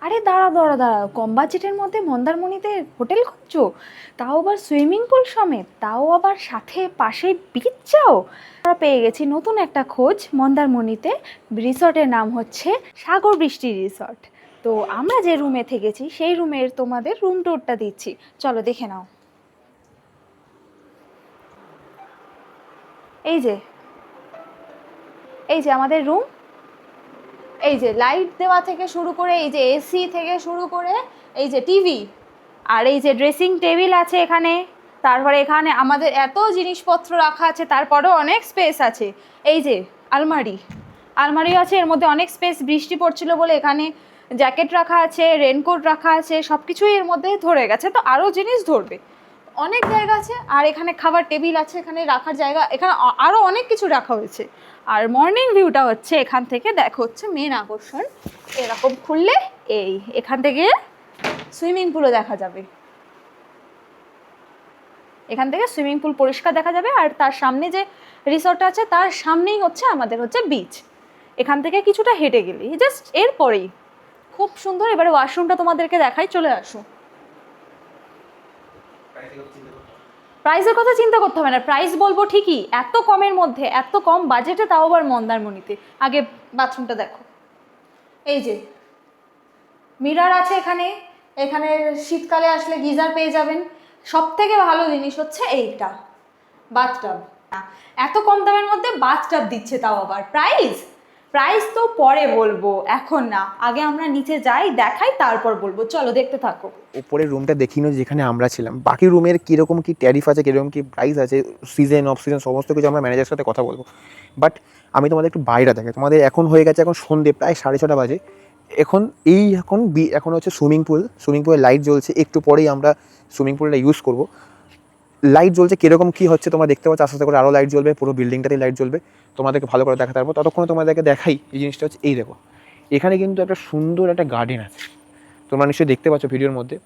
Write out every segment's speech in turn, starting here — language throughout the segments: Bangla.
আরে দাঁড়া দাঁড়া দাঁড়া, কম বাজেটের মধ্যে মন্দারমণিতে হোটেল খুঁজছো, তাও আবার সুইমিং পুল সমেত, তাও আবার সাথে পাশে বিচ চাও। আমরা পেয়ে গেছি নতুন একটা খোঁজ মন্দারমণিতে। রিসর্টের নাম হচ্ছে সাগর বৃষ্টি রিসর্ট। তো আমরা যে রুমে থেকেছি সেই রুমের তোমাদের রুম ট্যুরটা দিচ্ছি, চলো দেখে নাও। এই যে এই যে আমাদের রুম, এই যে লাইট দেওয়া থেকে শুরু করে, এই যে এসি থেকে শুরু করে, এই যে টিভি, আর এই যে ড্রেসিং টেবিল আছে এখানে। তারপরে এখানে আমাদের এত জিনিসপত্র রাখা আছে, তারপরেও অনেক স্পেস আছে। এই যে আলমারি, আলমারি আছে, এর মধ্যে অনেক স্পেস। বৃষ্টি পড়ছিল বলে এখানে জ্যাকেট রাখা আছে, রেনকোট রাখা আছে, সব কিছুই এর মধ্যে ধরে গেছে, তো আরও জিনিস ধরবে, অনেক জায়গা আছে। আর এখানে খাবার টেবিল আছে, এখানে রাখার জায়গা, এখানে আরও অনেক কিছু রাখা হয়েছে। আর মর্নিং ভিউটা হচ্ছে এখান থেকে, দেখো হচ্ছে মেন আকর্ষণ। এরকম খুললে এই এখান থেকে সুইমিং পুলও দেখা যাবে, এখান থেকে সুইমিং পুল পরিষ্কার দেখা যাবে। আর তার সামনে যে রিসর্ট আছে তার সামনেই হচ্ছে আমাদের হচ্ছে বিচ, এখান থেকে কিছুটা হেঁটে গেলেই জাস্ট এরপরেই। খুব সুন্দর। এবারে ওয়াশরুমটা তোমাদেরকে দেখাই, চলে আসো। প্রাইসের কথা চিন্তা করতে হবে না, প্রাইস বলবো ঠিকই, এত কমের মধ্যে, এত কম বাজেটে, তাও আবার মন্দারমণিতে। আগে বাথরুমটা দেখো, এই যে মিরার আছে এখানে, এখানে শীতকালে আসলে গিজার পেয়ে যাবেন। সব থেকে ভালো জিনিস হচ্ছে এইটা, বাথটাব। এত কম দামের মধ্যে বাথটাব দিচ্ছে, তাও আবার প্রাইস, প্রাইস তো পরে বলবো, এখন না, আগে আমরা নিচে যাই, দেখাই, তারপর বলবো। চলো দেখতে থাকো। উপরের রুমটা দেখিনো যেখানে আমরা ছিলাম, বাকি রুমের কীরকম কী ট্যারিফ আছে, কীরকম কী প্রাইস আছে, সিজন অফ সিজন সমস্ত কিছু আমরা ম্যানেজারের সাথে কথা বলবো। বাট আমি তোমাদের একটু বাইরে দেখাই। তোমাদের এখন হয়ে গেছে, এখন সন্ধ্যে প্রায় 6:30 বাজে। এখন এখন হচ্ছে সুইমিং পুলে লাইট জ্বলছে, একটু পরেই আমরা সুইমিং পুলটা ইউজ করব। লাইট জ্বলছে, কীরকম কী হচ্ছে তোমরা দেখতে পাচ্ছ, আস্তে আস্তে করে আরও লাইট জ্বলবে, পুরো বিল্ডিংটাতেই লাইট জ্বলবে। তোমাদেরকে ভালো করে দেখাতে পারবো। ততক্ষণে তোমাদেরকে দেখাই এই জিনিসটা হচ্ছে, এই দেখো এখানে কিন্তু একটা সুন্দর একটা গার্ডেন আছে, তোমরা নিশ্চয়ই দেখতে পাচ্ছ ভিডিওর মধ্যে।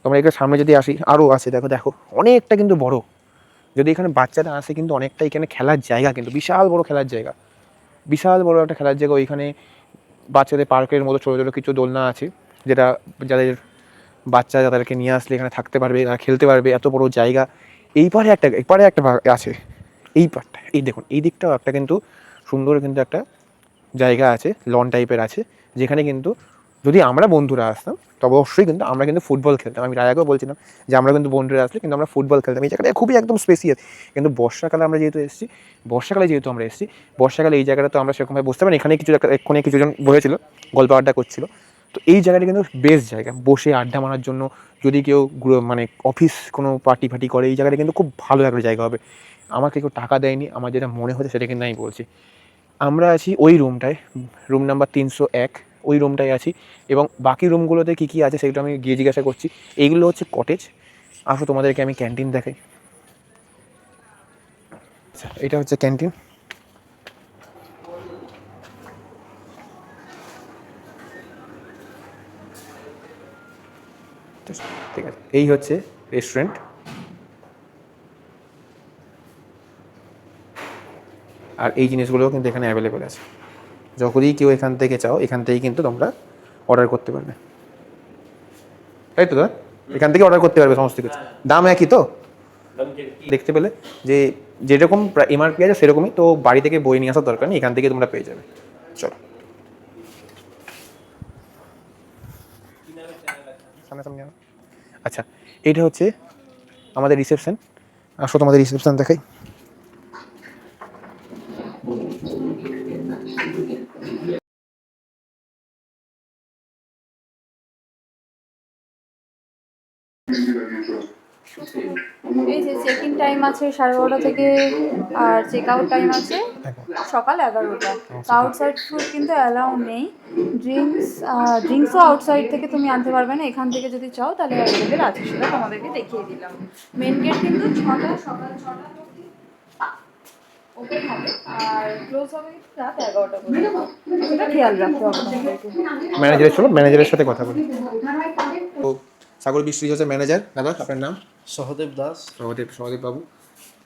তোমরা এখানে সামনে যদি আসি, আরও আছে, দেখো দেখো অনেকটা কিন্তু বড়। যদি এখানে বাচ্চারা আসে কিন্তু অনেকটা এখানে খেলার জায়গা, কিন্তু বিশাল বড় খেলার জায়গা, বিশাল বড় একটা খেলার জায়গা। ওইখানে বাচ্চাদের পার্কের মতো ছোটো ছোটো কিছু দোলনা আছে, যেটা যাদের বাচ্চা তাদেরকে নিয়ে আসলে এখানে থাকতে পারবে, তারা খেলতে পারবে, এত বড় জায়গা। এপারে একটা আছে, এই পার্টটা, এই দেখুন এই দিকটাও একটা কিন্তু সুন্দর কিন্তু একটা জায়গা আছে, লন টাইপের আছে, যেখানে কিন্তু যদি আমরা বন্ধুরা আসতাম তবে অবশ্যই কিন্তু আমরা কিন্তু ফুটবল খেলতাম। আমি তার আগেও বলছিলাম যে আমরা কিন্তু বন্ধুরা আসলে কিন্তু আমরা ফুটবল খেলতাম। এই জায়গাটা খুবই একদম স্পেসিয়াস। কিন্তু বর্ষাকালে আমরা এসেছি, বর্ষাকালে এই জায়গাটা তো আমরা সেরকমভাবে বুঝতে পারি। এখানে এক্ষুনি কিছুজন বসেছিল, গল্প আড্ডা করছিল। তো এই জায়গাটা কিন্তু বেস্ট জায়গা বসে আড্ডা মারার জন্য। যদি কেউ মানে অফিস কোনো পার্টি ফার্টি করে, এই জায়গাটা কিন্তু খুব ভালো একটা জায়গা হবে। আমাকে কেউ টাকা দেয়নি, আমার যেটা মনে হচ্ছে সেটা কিন্তু আমি বলছি। আমরা আছি ওই রুমটায়, রুম নাম্বার 301, ওই রুমটায় আছি। এবং বাকি রুমগুলোতে কী কী আছে সেগুলো আমি গিয়ে জিজ্ঞাসা করছি। এইগুলো হচ্ছে কটেজ। আসো তোমাদেরকে আমি ক্যান্টিন দেখাই। আচ্ছা, এটা হচ্ছে ক্যান্টিন। ঠিক আছে, এই হচ্ছে রেস্টুরেন্ট। আর এই জিনিসগুলোও কিন্তু এখানে অ্যাভেলেবেল আছে। যখনই কেউ এখান থেকে চাও, এখান থেকেই কিন্তু তোমরা অর্ডার করতে পারবে, তাই তো? দাদা এখান থেকে অর্ডার করতে পারবে সমস্ত কিছু, দাম একই তো? দেখতে পেলে যে যেরকম এমআরপি আছে সেরকমই তো, বাড়ি থেকে বই নিয়ে আসার দরকার নেই, এখান থেকে তোমরা পেয়ে যাবে। চলো সামনে। আচ্ছা, এইটা হচ্ছে আমাদের রিসেপশন। আসো তোমাদের রিসেপশন দেখাই। এই যে চেক ইন টাইম আছে 12:30 থেকে, আর চেক আউট টাইম আছে সকাল 11টা। আউটসাইড ফুড কিন্তু অ্যালাউ নেই। ড্রিঙ্কসও আউটসাইড থেকে তুমি আনতে পারবে না, এখান থেকে যদি চাও তাহলে অ্যাভেলেবেল আছে, সেটা তোমাদেরকে দেখিয়ে দিলাম। মেন গেট কিন্তু সকাল 6টা ওপেন হবে, আর ক্লোজ হবে রাত 11টা পর্যন্ত, সেটা খেয়াল রাখতে হবে তোমাদেরকে। ম্যানেজারের সাথে কথা বলি। তো সাগর বৃষ্টি হচ্ছে ম্যানেজার। দাদা আপনার নাম? সহদেব দাস। সহদেব বাবু।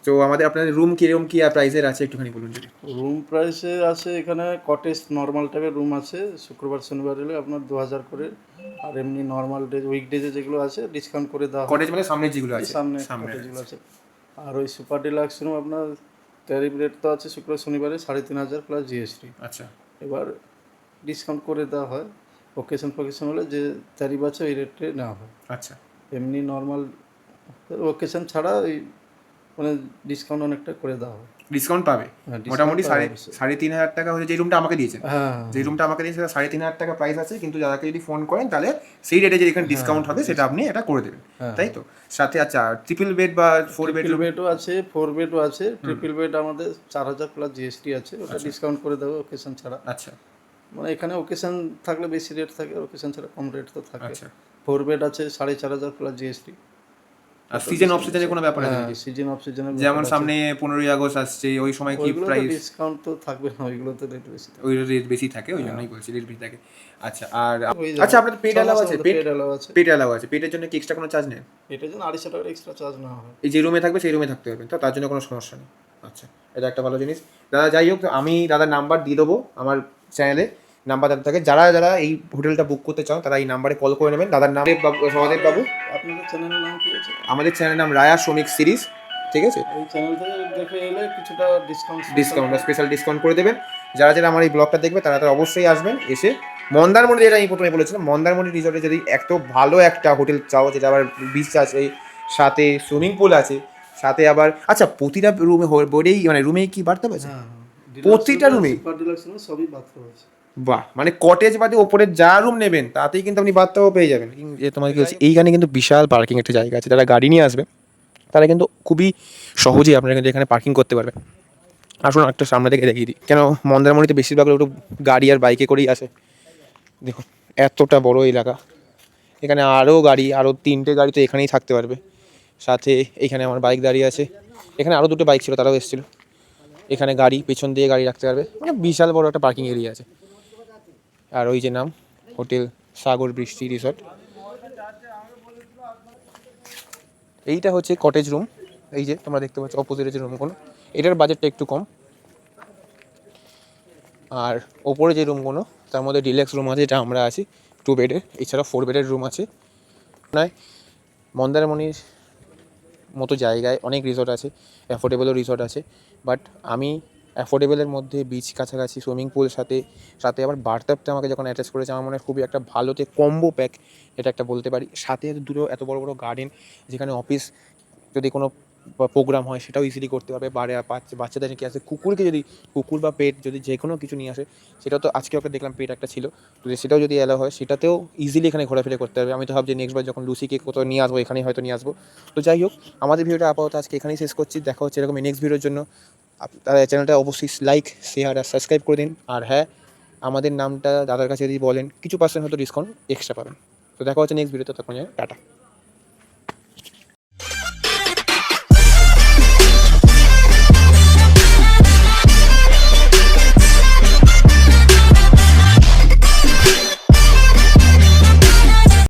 তো আমাদের আপনাদের রুম কীরকম কী প্রাইসের আছে একটুখানি বলুন যদি। রুম প্রাইসে আছে এখানে কটেজ নর্মাল টাইপের রুম আছে, শুক্রবার শনিবার হলে আপনার 2000 করে, আর এমনি নর্মাল ডে উইকডেজে যেগুলো আছে ডিসকাউন্ট করে দেওয়া হয়। কটেজ মানে সামনে যেগুলো আছে, সামনে কটেজগুলো আছে। আর ওই সুপার ডিলাক্স রুম আপনার ট্যারিফ রেট তো আছে শুক্র শনিবারে 3500 প্লাস জিএসটি। আচ্ছা এবার ডিসকাউন্ট করে দেওয়া হয়, ওকেশন ফোকেশন হলে যে ট্যারিফ আছে ওই রেটে নেওয়া হয়। আচ্ছা এমনি নর্মাল ওকেশন ছাড়া ওই মানে ডিসকাউন্ট অনেকটা করে দেওয়া হয়। ডিসকাউন্ট পাবে হ্যাঁ, মোটামুটি discount পাবে অবশ্যই। 3500 টাকা হচ্ছে যে রুমটা আমাকে দিয়েছেন, হ্যাঁ যে রুমটা আমাকে দিয়েছে সেটা 3500 টাকা প্রাইস আছে, কিন্তু যাদেরকে যদি ফোন করেন তাহলে সেই রেটে যে এখানে ডিসকাউন্ট হবে সেটা আপনি এটা করে দেবেন, তাই তো? সাথে আচ্ছা ট্রিপল বেড বা 4 বেড ট্রিপল বেডও আছে, 4 বেডও আছে। ট্রিপল বেড আমাদের 4000 প্লাস জিএসটি আছে, ওটা ডিসকাউন্ট করে দেবো ওকেশন ছাড়া। আচ্ছা মানে এখানে ওকেশন থাকলে বেশি রেট থাকে, ওকেশন ছাড়া কম রেট তো থাকে। আচ্ছা 4 বেড আছে 4500 প্লাস জিএসটি। আর সিজন অফ সিজনে কোনো ব্যাপার আছে হ্যাঁ, নাকি? সিজন অফ সিজনে যেমন সামনে 15ই আগস্ট আসছে, ওই সময় কি ওইগুলো প্রাইস? ডিসকাউন্ট তো থাকবে না, ওইগুলোতে রেট বেশি থাকে। ওই রেট বেশি থাকে, ওই জন্যই বলছি রেট বেশি থাকে। আচ্ছা আর হয়ে যাবে। আচ্ছা আপনাদের পেড অ্যালাউ আছে? পেড অ্যালাউ আছে। পেড অ্যালাউ আছে, পেডের জন্য কি এক্সট্রা কোনো চার্জ নেই? এটার জন্য 250 টাকা এক্সট্রা চার্জ নেওয়া হয়। এই যে রুমে থাকবে সেই রুমে থাকতে পারবেন, তো তার জন্য কোনো সমস্যা নেই। আচ্ছা এটা একটা ভালো জিনিস। দাদা যাই হোক, আমি দাদার নাম্বার দিয়ে দেবো আমার চ্যানেলে, নাম্বার দাদা থাকে। যারা যারা এই হোটেলটা বুক করতে চান তারা এই নাম্বারে কল করে নেবেন। দাদার নাম সহদেব বাবু। আপনাদের চ্যানেলের নাম কি আছে? আমাদের চ্যানেলের নাম রায়া শ্রমিক সিরিজ, ঠিক আছে? ওই চ্যানেল থেকে দেখে এলে কিছুটা ডিসকাউন্ট বা স্পেশাল ডিসকাউন্ট করে দেবেন। যারা যারা আমার এই ব্লগটা দেখবে তারা তারা অবশ্যই আসবেন, এসে মন্দারমণি, যেটা আমি প্রথমে বলেছিলাম, মন্দারমণি রিসর্টে যদি এত ভালো একটা হোটেল চাও, যেটা আবার বিচ আছে, সাথে সুইমিং পুল আছে, সাথে আবার আচ্ছা প্রতিটা রুমে বোর্ডেই মানে রুমেই কি বাথটাব আছে? প্রতিটা রুমেই? সুপার ডিলাক্স রুমে সবই বাথরুম আছে। বাহ, মানে কটেজ বাদে ওপরে যা রুম নেবেন তাতেই কিন্তু আপনি বাথটাবও পেয়ে যাবেন। যে তোমাকে কি বলছি, এইখানে কিন্তু বিশাল পার্কিং একটা জায়গা আছে, যারা গাড়ি নিয়ে আসবে তারা কিন্তু খুবই সহজেই আপনারা কিন্তু এখানে পার্কিং করতে পারবেন। আসুন একটা সামনে থেকে দেখিয়ে দিই, কেন মন্দারমণিতে বেশিরভাগ লোক গাড়ি আর বাইকে করেই আসে। দেখুন এতটা বড় এলাকা, এখানে আরও গাড়ি, আরও 3টে গাড়ি তো এখানেই থাকতে পারবে। সাথে এখানে আমার বাইক দাঁড়িয়ে আছে, এখানে আরও 2টো বাইক ছিল, তারাও এসেছিলো। এখানে গাড়ি, পেছন দিয়ে গাড়ি রাখতে পারবে, মানে বিশাল বড় একটা পার্কিং এরিয়া আছে। আর ওই যে নাম হোটেল সাগর বৃষ্টি রিসর্ট, এইটা হচ্ছে কটেজ রুম। এই যে তোমরা দেখতে পাচ্ছ অপোজিটে যে রুমগুলো, এটার বাজেটটা একটু কম। আর ওপরে যে রুমগুলো তার মধ্যে ডিলাক্স রুম আছে, যেটা আমরা আছি 2 বেডের, এছাড়া 4 বেডের রুম আছে। নয় মন্দারমণির মতো জায়গায় অনেক রিসর্ট আছে, অ্যাফোর্ডেবলও রিসর্ট আছে, বাট আমি অ্যাফোর্ডেবলের মধ্যে বিচ কাছাকাছি, সুইমিং পুল সাথে সাথে আবার বাথটাবটা আমাকে যখন অ্যাটাচ করেছে, আমার মনে হয় খুবই একটা ভালোতে কম্বো প্যাক, এটা একটা বলতে পারি। সাথে দুটো এত বড় বড় গার্ডেন, যেখানে অফিস যদি কোনো প্রোগ্রাম হয় সেটাও ইজিলি করতে পারবে। বাচ্চাদের কি আছে, কুকুর বা পেট যদি যে কোনো কিছু নিয়ে আসে, সেটাও তো আজকে একটা দেখলাম পেট একটা ছিল, তো সেটাও যদি অ্যালাউ হয় সেটাতেও ইজিলি এখানে ঘোরাফেরা করতে পারবে। আমি তো ভাবছি নেক্সট বার যখন লুসিকে কোথাও নিয়ে আসবো, এখানেই হয়তো নিয়ে আসবো। তো যাই হোক, আমাদের ভিডিওটা আপাতত আজকে এখানেই শেষ করছি। দেখা হচ্ছে এরকম নেক্সট ভিডিওর জন্য। তারা চ্যানেলটা অবশ্যই লাইক, শেয়ার আর সাবস্ক্রাইব করে দিন। আর হ্যাঁ, আমাদের নামটা দাদার কাছে যদি বলেন, কিছু পার্সেন্ট হয়তো ডিসকাউন্ট এক্সট্রা পাবেন। তো দেখা হচ্ছে নেক্সট ভিডিওতে, তখন টাটা।